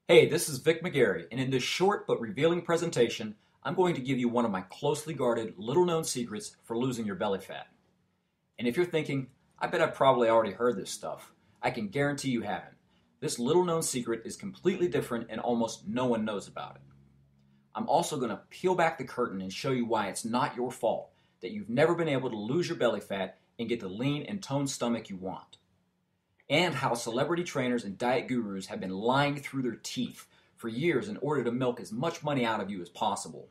Hey, this is Vic McGarry, and in this short but revealing presentation, I'm going to give you one of my closely guarded, little known secrets for losing your belly fat. And if you're thinking, I bet I've probably already heard this stuff, I can guarantee you haven't. This little known secret is completely different and almost no one knows about it. I'm also going to peel back the curtain and show you why it's not your fault that you've never been able to lose your belly fat and get the lean and toned stomach you want, and how celebrity trainers and diet gurus have been lying through their teeth for years in order to milk as much money out of you as possible.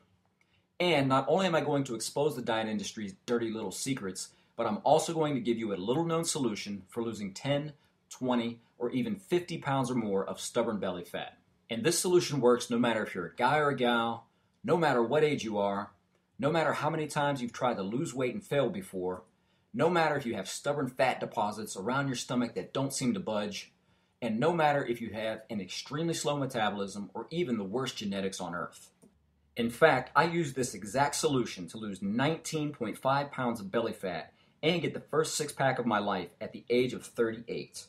And not only am I going to expose the diet industry's dirty little secrets, but I'm also going to give you a little known solution for losing 10, 20, or even 50 pounds or more of stubborn belly fat. And this solution works no matter if you're a guy or a gal, no matter what age you are, no matter how many times you've tried to lose weight and failed before, no matter if you have stubborn fat deposits around your stomach that don't seem to budge, and no matter if you have an extremely slow metabolism or even the worst genetics on earth. In fact, I used this exact solution to lose 19.5 pounds of belly fat and get the first six-pack of my life at the age of 38.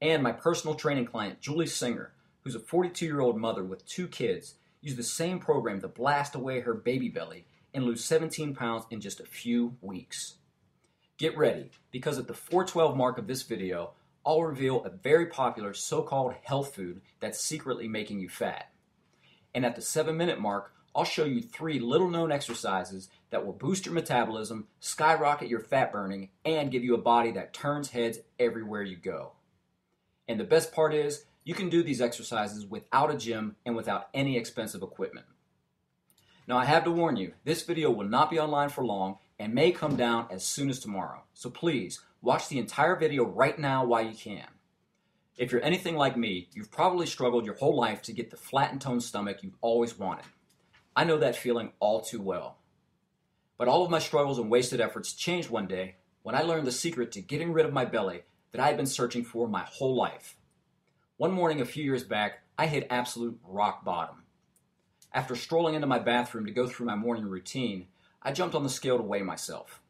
And my personal training client, Julie Singer, who's a 42-year-old mother with 2 kids, used the same program to blast away her baby belly and lose 17 pounds in just a few weeks. Get ready, because at the 412 mark of this video, I'll reveal a very popular so-called health food that's secretly making you fat. And at the 7-minute mark, I'll show you 3 little-known exercises that will boost your metabolism, skyrocket your fat burning, and give you a body that turns heads everywhere you go. And the best part is, you can do these exercises without a gym and without any expensive equipment. Now I have to warn you, this video will not be online for long and may come down as soon as tomorrow. So please, watch the entire video right now while you can. If you're anything like me, you've probably struggled your whole life to get the flat and toned stomach you've always wanted. I know that feeling all too well. But all of my struggles and wasted efforts changed one day when I learned the secret to getting rid of my belly that I had been searching for my whole life. One morning a few years back, I hit absolute rock bottom. After strolling into my bathroom to go through my morning routine, I jumped on the scale to weigh myself.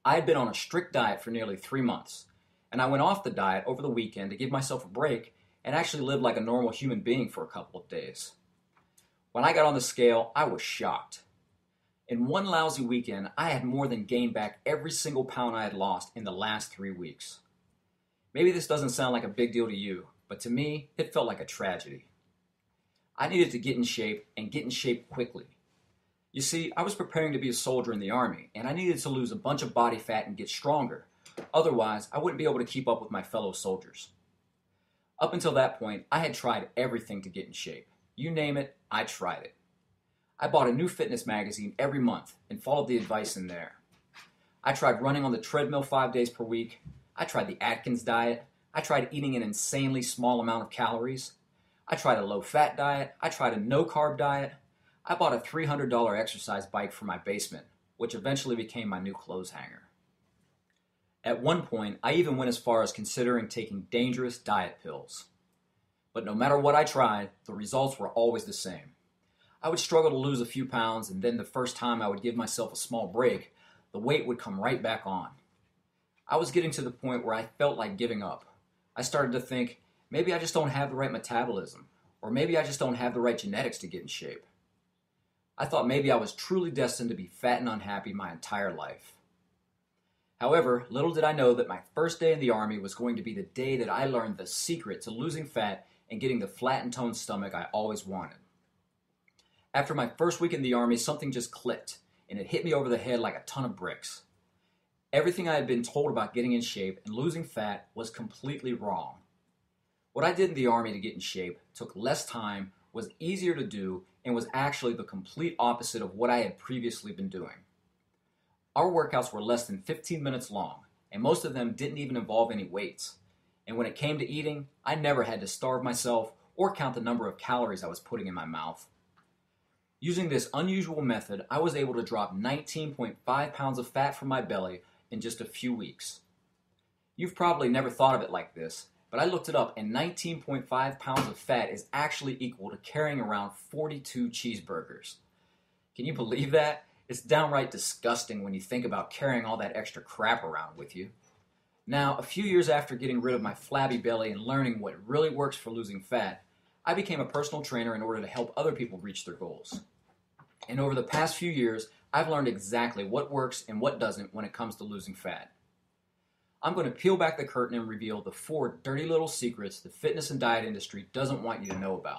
I had been on a strict diet for nearly 3 months, and I went off the diet over the weekend to give myself a break and actually live like a normal human being for a couple of days. When I got on the scale, I was shocked. In one lousy weekend, I had more than gained back every single pound I had lost in the last 3 weeks. Maybe this doesn't sound like a big deal to you, but to me, it felt like a tragedy. I needed to get in shape and get in shape quickly. You see, I was preparing to be a soldier in the Army, and I needed to lose a bunch of body fat and get stronger. Otherwise, I wouldn't be able to keep up with my fellow soldiers. Up until that point, I had tried everything to get in shape. You name it, I tried it. I bought a new fitness magazine every month and followed the advice in there. I tried running on the treadmill 5 days per week. I tried the Atkins diet. I tried eating an insanely small amount of calories. I tried a low-fat diet. I tried a no-carb diet. I bought a $300 exercise bike for my basement, which eventually became my new clothes hanger. At one point, I even went as far as considering taking dangerous diet pills. But no matter what I tried, the results were always the same. I would struggle to lose a few pounds, and then the first time I would give myself a small break, the weight would come right back on. I was getting to the point where I felt like giving up. I started to think, maybe I just don't have the right metabolism, or maybe I just don't have the right genetics to get in shape. I thought maybe I was truly destined to be fat and unhappy my entire life. However, little did I know that my first day in the Army was going to be the day that I learned the secret to losing fat and getting the flat and toned stomach I always wanted. After my first week in the Army, something just clicked, and it hit me over the head like a ton of bricks. Everything I had been told about getting in shape and losing fat was completely wrong. What I did in the Army to get in shape took less time, was easier to do, and was actually the complete opposite of what I had previously been doing. Our workouts were less than 15 minutes long, and most of them didn't even involve any weights. And when it came to eating, I never had to starve myself or count the number of calories I was putting in my mouth. Using this unusual method, I was able to drop 19.5 pounds of fat from my belly in just a few weeks. You've probably never thought of it like this, but I looked it up, and 19.5 pounds of fat is actually equal to carrying around 42 cheeseburgers. Can you believe that? It's downright disgusting when you think about carrying all that extra crap around with you. Now, a few years after getting rid of my flabby belly and learning what really works for losing fat, I became a personal trainer in order to help other people reach their goals. And over the past few years, I've learned exactly what works and what doesn't when it comes to losing fat. I'm going to peel back the curtain and reveal the 4 dirty little secrets the fitness and diet industry doesn't want you to know about.